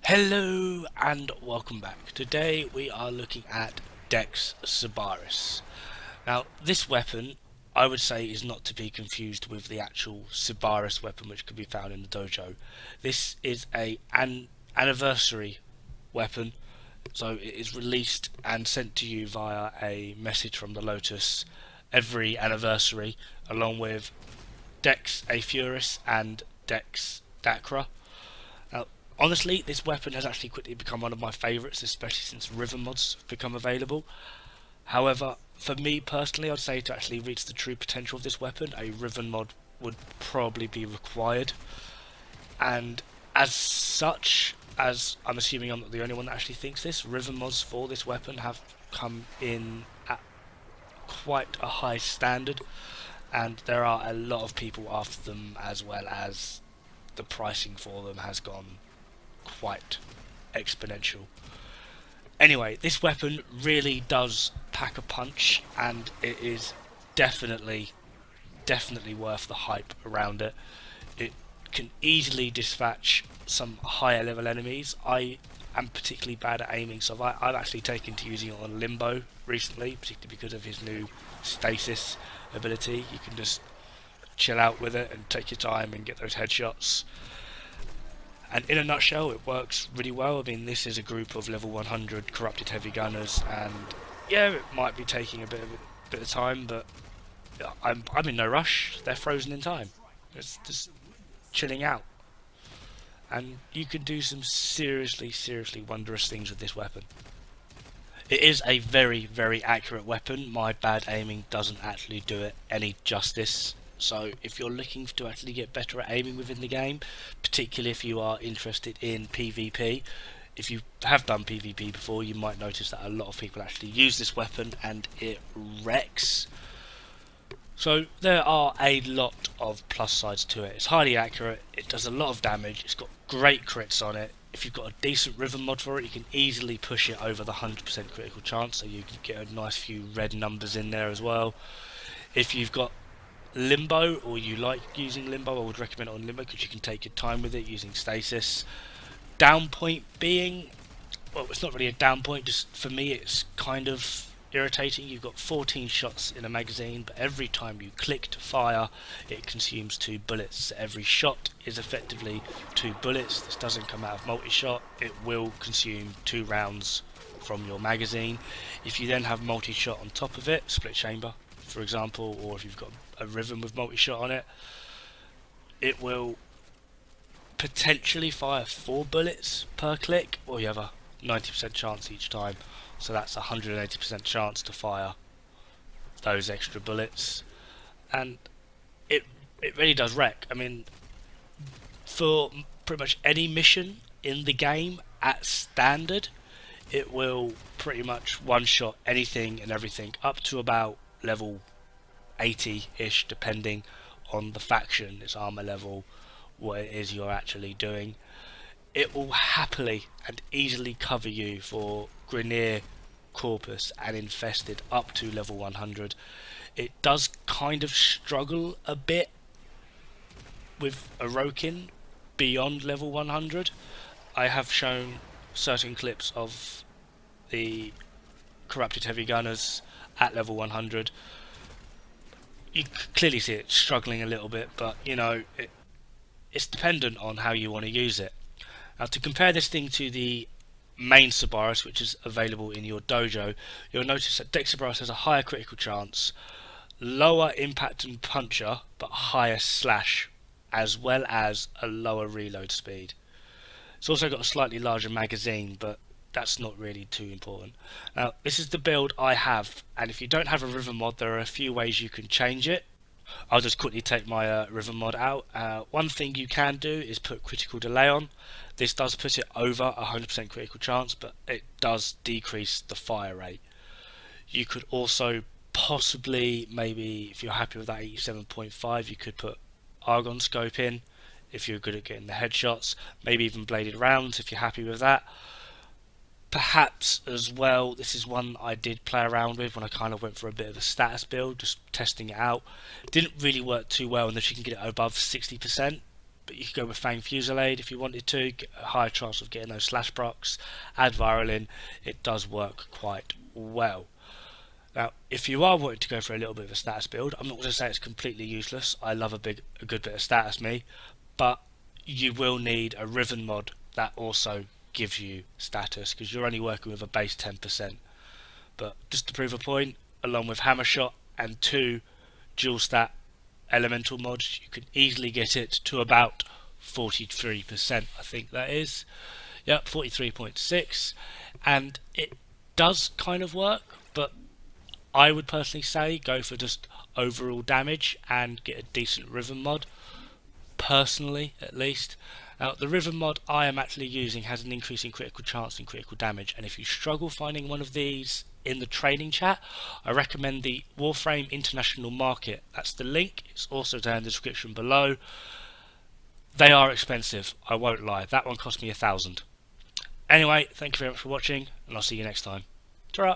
Hello and welcome back. Today we are looking at Dex Sybaris. Now this weapon I would say is not to be confused with the actual Sybaris weapon which can be found in the dojo. This is an anniversary weapon, so it is released and sent to you via a message from the Lotus every anniversary, along with Dex Afuris and Dex Dacra. Now, honestly, this weapon has actually quickly become one of my favourites, especially since River mods have become available. However, for me personally, I'd say to actually reach the true potential of this weapon, a Riven mod would probably be required. And as such, as I'm assuming I'm not the only one that actually thinks this, Riven mods for this weapon have come in at quite a high standard, and there are a lot of people after them, as well as the pricing for them has gone quite exponential. Anyway, this weapon really does pack a punch, and it is definitely worth the hype around it. It can easily dispatch some higher level enemies. I am particularly bad at aiming, so I've actually taken to using it on Limbo recently, particularly because of his new stasis ability. You can just chill out with it and take your time and get those headshots. And in a nutshell, it works really well. I mean, this is a group of level 100 corrupted heavy gunners, and yeah, it might be taking a bit of time, but I'm in no rush. They're frozen in time. It's just chilling out, and you can do some seriously wondrous things with this weapon. It is a very accurate weapon. My bad aiming doesn't actually do it any justice. So if you're looking to actually get better at aiming within the game, particularly if you are interested in PvP, if you have done PvP before, you might notice that a lot of people actually use this weapon and it wrecks. So there are a lot of plus sides to it. It's highly accurate, it does a lot of damage, it's got great crits on it. If you've got a decent Riven mod for it, you can easily push it over the 100% critical chance, so you can get a nice few red numbers in there as well. If you've got Limbo, or you like using Limbo, I would recommend it on Limbo because you can take your time with it using stasis. Down point being, well, it's not really a down point, just for me it's kind of irritating. You've got 14 shots in a magazine, but every time you click to fire, it consumes 2 bullets. So every shot is effectively 2 bullets. This doesn't come out of multi-shot, it will consume 2 rounds from your magazine. If you then have multi-shot on top of it, split chamber for example, or if you've got a Riven with multi-shot on it, it will potentially fire 4 bullets per click, or you have a 90% chance each time, so that's a 180% chance to fire those extra bullets, and it really does wreck. I mean, for pretty much any mission in the game at standard, it will pretty much one-shot anything and everything up to about level 80-ish, depending on the faction, its armor level, what it is you're actually doing. It will happily and easily cover you for Grineer, Corpus and Infested up to level 100. It does kind of struggle a bit with Orokin beyond level 100. I have shown certain clips of the corrupted heavy gunners at level 100. You clearly see it struggling a little bit, but you know, it's dependent on how you want to use it. Now, to compare this thing to the main Sybaris, which is available in your dojo, you'll notice that Dex Sybaris has a higher critical chance, lower impact and puncher, but higher slash, as well as a lower reload speed. It's also got a slightly larger magazine, but that's not really too important. Now, this is the build I have, and if you don't have a Riven mod, there are a few ways you can change it. I'll just quickly take my Riven mod out. One thing you can do is put critical delay on. This does put it over 100% critical chance, but it does decrease the fire rate. You could also possibly, maybe if you're happy with that 87.5, you could put Argon scope in if you're good at getting the headshots, maybe even bladed rounds if you're happy with that. Perhaps as well, this is one I did play around with when I kind of went for a bit of a status build, just testing it out. Didn't really work too well unless you can get it above 60%. but you could go with Fang Fusillade if you wanted to, get a higher chance of getting those slash procs. Add Viral in, it does work quite well. Now, if you are wanting to go for a little bit of a status build, I'm not going to say it's completely useless. I love a good bit of status me, but you will need a Riven mod that also gives you status, because you're only working with a base 10%. But just to prove a point, along with Hammer Shot and 2 dual stat elemental mods, you could easily get it to about 43%, I think that is. Yep, 43.6, and it does kind of work, but I would personally say go for just overall damage and get a decent Riven mod, personally at least. Now, the Riven mod I am actually using has an increase in critical chance and critical damage, and if you struggle finding one of these in the trading chat, I recommend the Warframe International Market. That's the link, it's also down in the description below. They are expensive, I won't lie, that one cost me 1,000. Anyway, thank you very much for watching, and I'll see you next time. Ta-ra!